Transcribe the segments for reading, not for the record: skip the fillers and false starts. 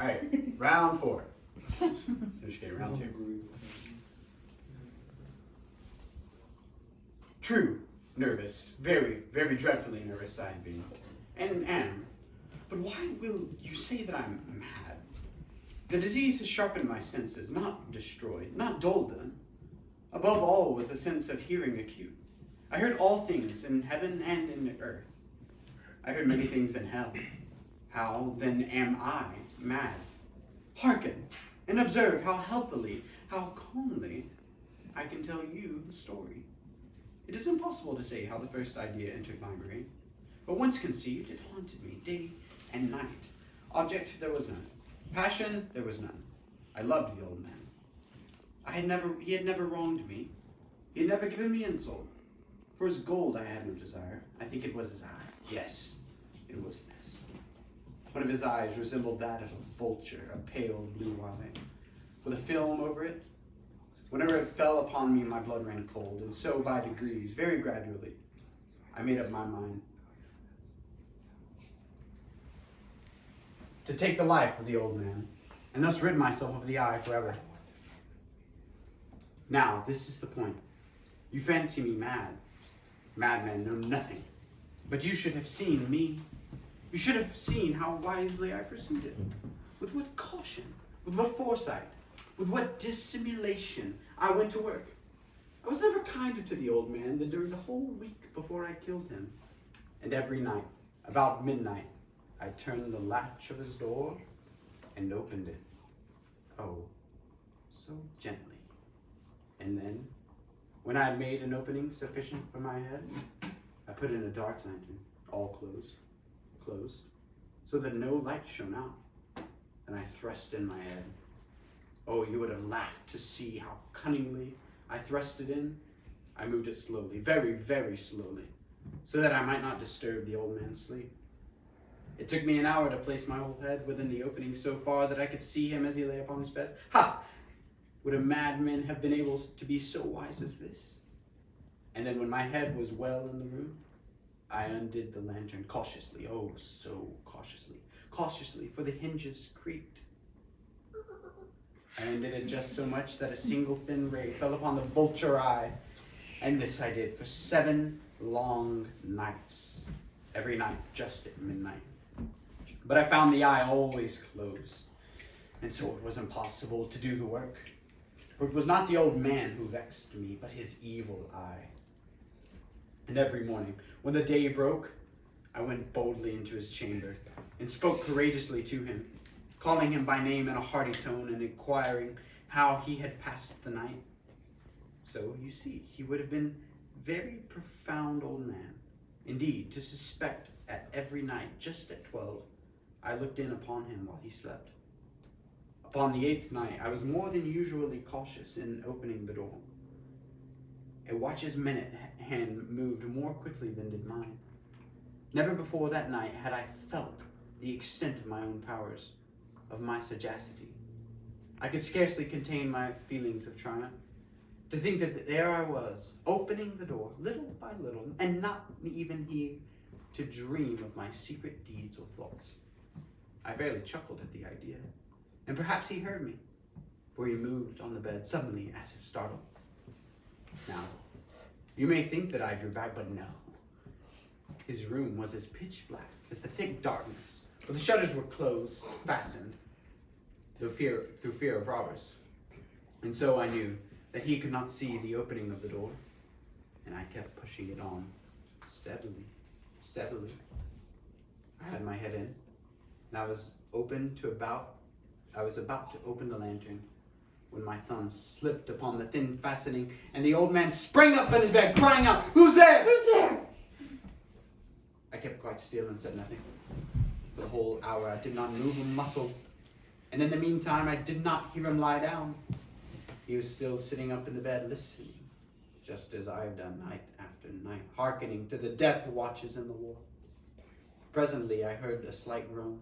Alright, round 4. Okay, round 2. True, nervous, very, very dreadfully nervous I have been, and am. But why will you say that I'm mad? The disease has sharpened my senses, not destroyed, not dulled them. Above all was the sense of hearing acute. I heard all things in heaven and in earth. I heard many things in hell. How then am I mad? Hearken and observe how healthily, how calmly I can tell you the story. It is impossible to say how the first idea entered my brain, but once conceived, it haunted me day and night. Object there was none. Passion there was none. I loved the old man. He had never wronged me. He had never given me insult. For his gold I had no desire. I think it was his eye. Yes, it was this. One of his eyes resembled that of a vulture, a pale blue eye, with a film over it. Whenever it fell upon me, my blood ran cold, and so by degrees, very gradually, I made up my mind to take the life of the old man, and thus rid myself of the eye forever. Now, this is the point. You fancy me mad. Madmen know nothing. But you should have seen me. You should have seen how wisely I proceeded. With what caution, with what foresight, with what dissimulation I went to work. I was never kinder to the old man than during the whole week before I killed him. And every night, about midnight, I turned the latch of his door and opened it. Oh, so gently. And then, when I had made an opening sufficient for my head, I put in a dark lantern, all closed, so that no light shone out. Then I thrust in my head. Oh, you would have laughed to see how cunningly I thrust it in. I moved it slowly, very, very slowly, so that I might not disturb the old man's sleep. It took me an hour to place my whole head within the opening so far that I could see him as he lay upon his bed. Ha! Would a madman have been able to be so wise as this? And then when my head was well in the room, I undid the lantern cautiously, oh, so cautiously, for the hinges creaked. I undid it just so much that a single thin ray fell upon the vulture eye, and this I did for 7 long nights, every night just at midnight. But I found the eye always closed, and so it was impossible to do the work. For it was not the old man who vexed me, but his evil eye. And every morning, when the day broke, I went boldly into his chamber and spoke courageously to him, calling him by name in a hearty tone and inquiring how he had passed the night. So, you see, he would have been very profound old man. Indeed, to suspect at every night, just at 12, I looked in upon him while he slept. Upon the 8th night, I was more than usually cautious in opening the door. A watch's minute hand moved more quickly than did mine. Never before that night had I felt the extent of my own powers, of my sagacity. I could scarcely contain my feelings of triumph. To think that there I was, opening the door, little by little, and not even he to dream of my secret deeds or thoughts. I fairly chuckled at the idea, and perhaps he heard me, for he moved on the bed suddenly as if startled. Now, you may think that I drew back, but no. His room was as pitch black as the thick darkness, for the shutters were closed, fastened, through fear of robbers. And so I knew that he could not see the opening of the door, and I kept pushing it on, steadily. I had my head in, and I was about to open the lantern when my thumb slipped upon the thin fastening, and the old man sprang up in his bed, crying out, "Who's there? Who's there?" I kept quite still and said nothing. For the whole hour I did not move a muscle, and in the meantime I did not hear him lie down. He was still sitting up in the bed listening, just as I have done night after night, hearkening to the death watches in the wall. Presently I heard a slight groan,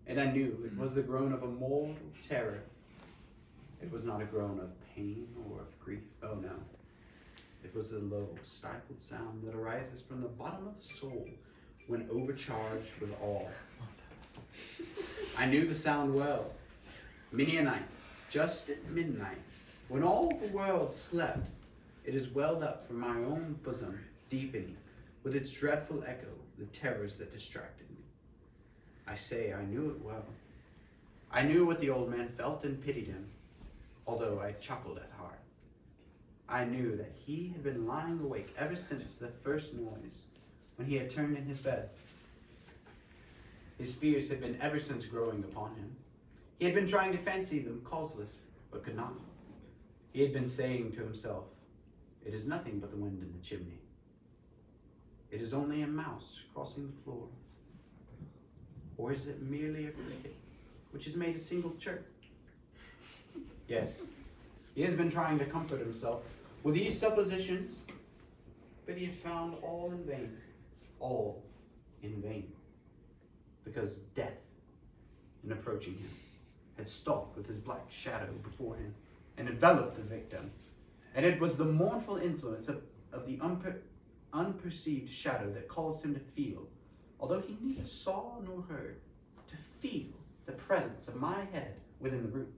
and I knew it was the groan of a mortal terror. It was not a groan of pain or of grief. Oh no. It was a low, stifled sound that arises from the bottom of the soul when overcharged with awe. I knew the sound well. Many a night, just at midnight, when all the world slept, it has welled up from my own bosom, deepening, with its dreadful echo, the terrors that distracted me. I say I knew it well. I knew what the old man felt and pitied him, although I chuckled at heart. I knew that he had been lying awake ever since the first noise, when he had turned in his bed. His fears had been ever since growing upon him. He had been trying to fancy them causeless, but could not. He had been saying to himself, "It is nothing but the wind in the chimney. It is only a mouse crossing the floor. Or is it merely a cricket which has made a single chirp?" Yes, he has been trying to comfort himself with these suppositions, but he had found all in vain. All in vain. Because death, in approaching him, had stalked with his black shadow before him and enveloped the victim. And it was the mournful influence of the unperceived shadow that caused him to feel, although he neither saw nor heard, to feel the presence of my head within the room.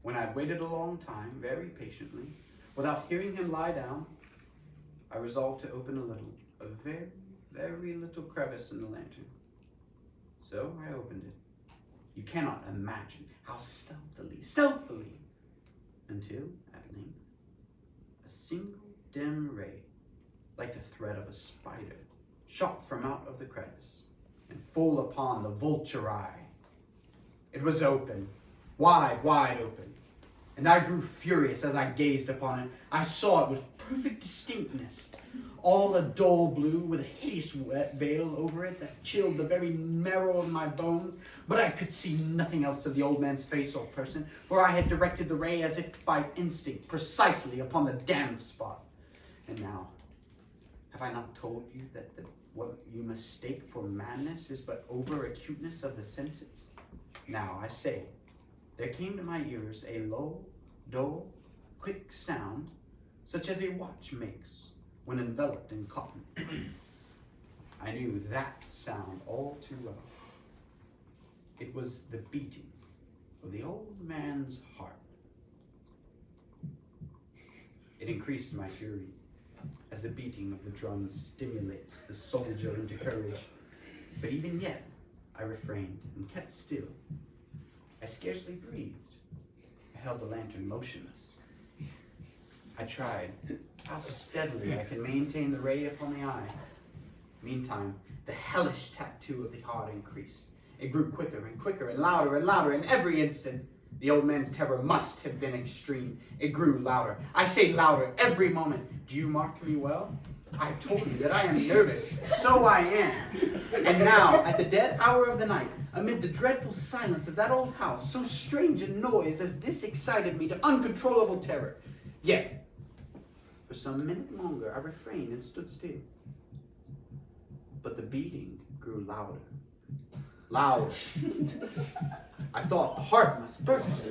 When I had waited a long time, very patiently, without hearing him lie down, I resolved to open a very, very little crevice in the lantern. So I opened it. You cannot imagine how stealthily, until, at length, a single dim ray, like the thread of a spider, shot from out of the crevice, and full upon the vulture eye. It was open, wide open, and I grew furious as I gazed upon it. I saw it with perfect distinctness, all a dull blue with a hideous wet veil over it that chilled the very marrow of my bones, but I could see nothing else of the old man's face or person, for I had directed the ray as if by instinct precisely upon the damned spot. And now, have I not told you that what you mistake for madness is but over-acuteness of the senses? Now, I say, there came to my ears a low, dull, quick sound, such as a watch makes when enveloped in cotton. I knew that sound all too well. It was the beating of the old man's heart. It increased my fury, as the beating of the drum stimulates the soldier into courage. But even yet, I refrained and kept still. I scarcely breathed. I held the lantern motionless. I tried how steadily I could maintain the ray upon the eye. Meantime, the hellish tattoo of the heart increased. It grew quicker and quicker and louder in every instant. The old man's terror must have been extreme. It grew louder. I say louder every moment. Do you mark me well? I have told you that I am nervous. So I am. And now, at the dead hour of the night, amid the dreadful silence of that old house, so strange a noise as this excited me to uncontrollable terror. Yet, for some minute longer, I refrained and stood still. But the beating grew louder. Louder. I thought the heart must burst.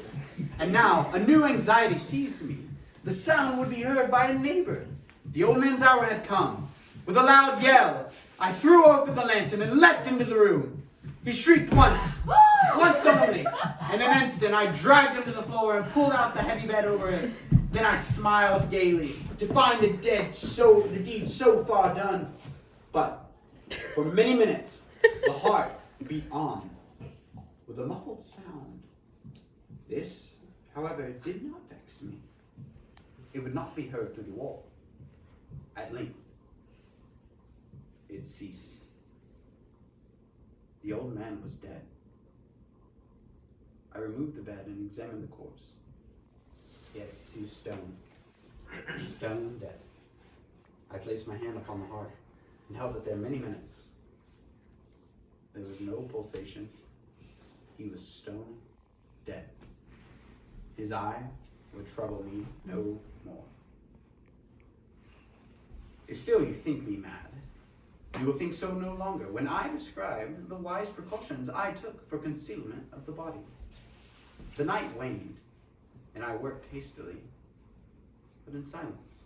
And now, a new anxiety seized me. The sound would be heard by a neighbor. The old man's hour had come. With a loud yell, I threw open the lantern and leapt into the room. He shrieked once only. In an instant, I dragged him to the floor and pulled out the heavy bed over him. Then I smiled gaily to find the deed so far done. But for many minutes, the heart beat on with a muffled sound. This, however, did not vex me. It would not be heard through the wall. At length, it ceased. The old man was dead. I removed the bed and examined the corpse. Yes, he was stone. Stone dead. I placed my hand upon the heart and held it there many minutes. There was no pulsation. He was stone dead. His eye would trouble me no more. If still you think me mad, you will think so no longer when I describe the wise precautions I took for concealment of the body. The night waned, and I worked hastily, but in silence.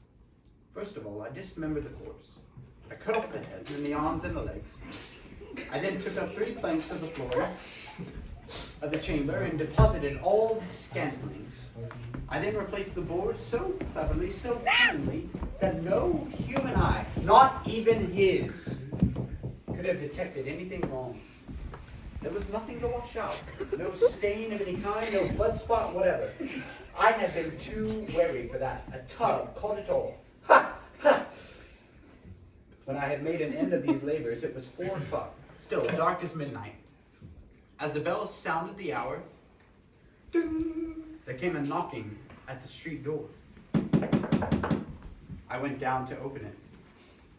First of all, I dismembered the corpse. I cut off the head and the arms and the legs. I then took up 3 planks of the floor of the chamber and deposited all the scantlings. I then replaced the boards so cleverly, so cunningly, that no human eye, not even his, could have detected anything wrong. There was nothing to wash out, no stain of any kind, no blood spot, whatever. I had been too wary for that. A tub caught it all. Ha! Ha! When I had made an end of these labors, it was 4 o'clock, still dark as midnight. As the bells sounded the hour, ding, there came a knocking at the street door. I went down to open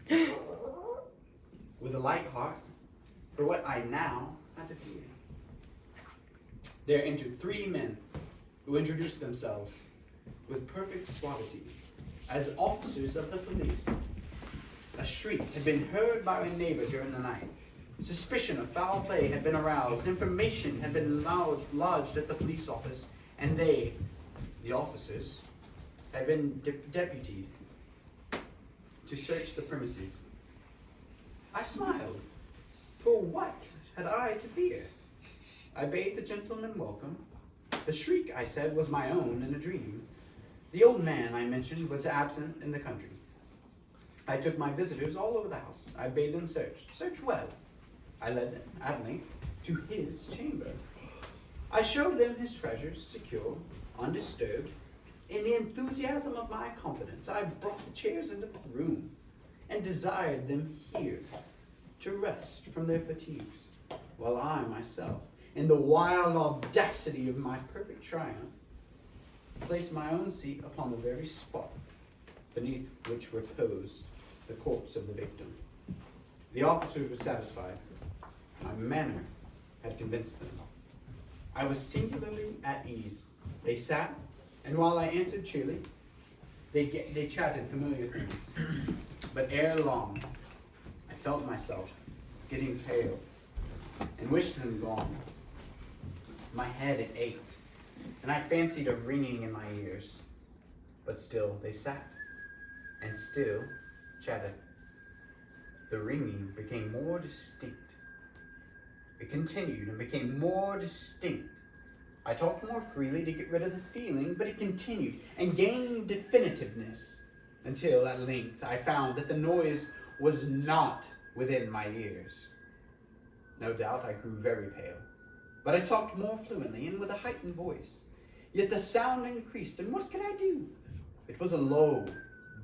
it. With a light heart, for what I now had to fear. There entered 3 men who introduced themselves with perfect suavity as officers of the police. A shriek had been heard by a neighbor during the night. Suspicion of foul play had been aroused. Information had been lodged at the police office, and they, the officers, had been deputied to search the premises. I smiled. For what had I to fear? I bade the gentleman welcome. The shriek, I said, was my own in a dream. The old man, I mentioned, was absent in the country. I took my visitors all over the house. I bade them search well. I led them, at length, to his chamber. I showed them his treasures, secure, undisturbed. In the enthusiasm of my confidence, I brought the chairs into the room and desired them here to rest from their fatigues, while I myself, in the wild audacity of my perfect triumph, placed my own seat upon the very spot beneath which reposed the corpse of the victim. The officers were satisfied. My manner had convinced them. I was singularly at ease. They sat, and while I answered cheerily, they chatted familiar things. But ere long, I felt myself getting pale and wished them gone. My head ached, and I fancied a ringing in my ears. But still they sat, and still chatted. The ringing became more distinct. It continued and became more distinct. I talked more freely to get rid of the feeling, but it continued and gained definitiveness until at length I found that the noise was not within my ears. No doubt I grew very pale, but I talked more fluently and with a heightened voice. Yet the sound increased, and what could I do? It was a low,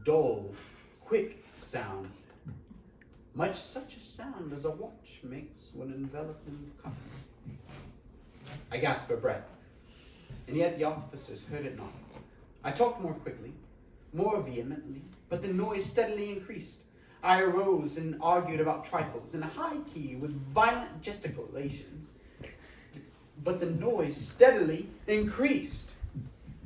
dull, quick sound, much such a sound as a watch makes when enveloped in cotton. I gasped for breath, and yet the officers heard it not. I talked more quickly, more vehemently, but the noise steadily increased. I arose and argued about trifles in a high key with violent gesticulations, but the noise steadily increased.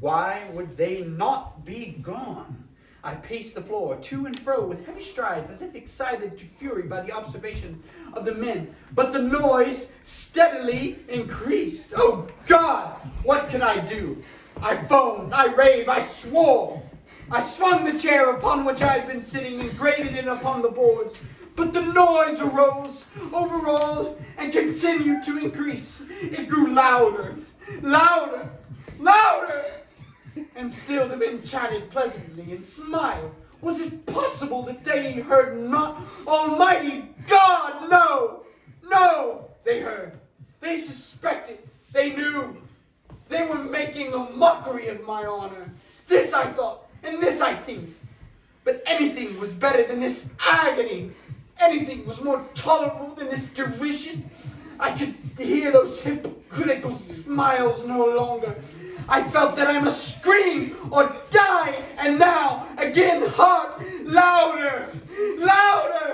Why would they not be gone? I paced the floor to and fro with heavy strides, as if excited to fury by the observations of the men, but the noise steadily increased. Oh God, what can I do? I foamed, I raved, I swore. I swung the chair upon which I had been sitting and grated it upon the boards, but the noise arose over all and continued to increase. It grew louder, louder, louder. And still the men chatted pleasantly and smiled. Was it possible that they heard not? Almighty God, no! No! They heard. They suspected. They knew. They were making a mockery of my honor. This I thought, and this I think. But anything was better than this agony. Anything was more tolerable than this derision. I could hear those hypocritical smiles no longer. I felt that I must scream or die, and now, again, hark, louder, louder!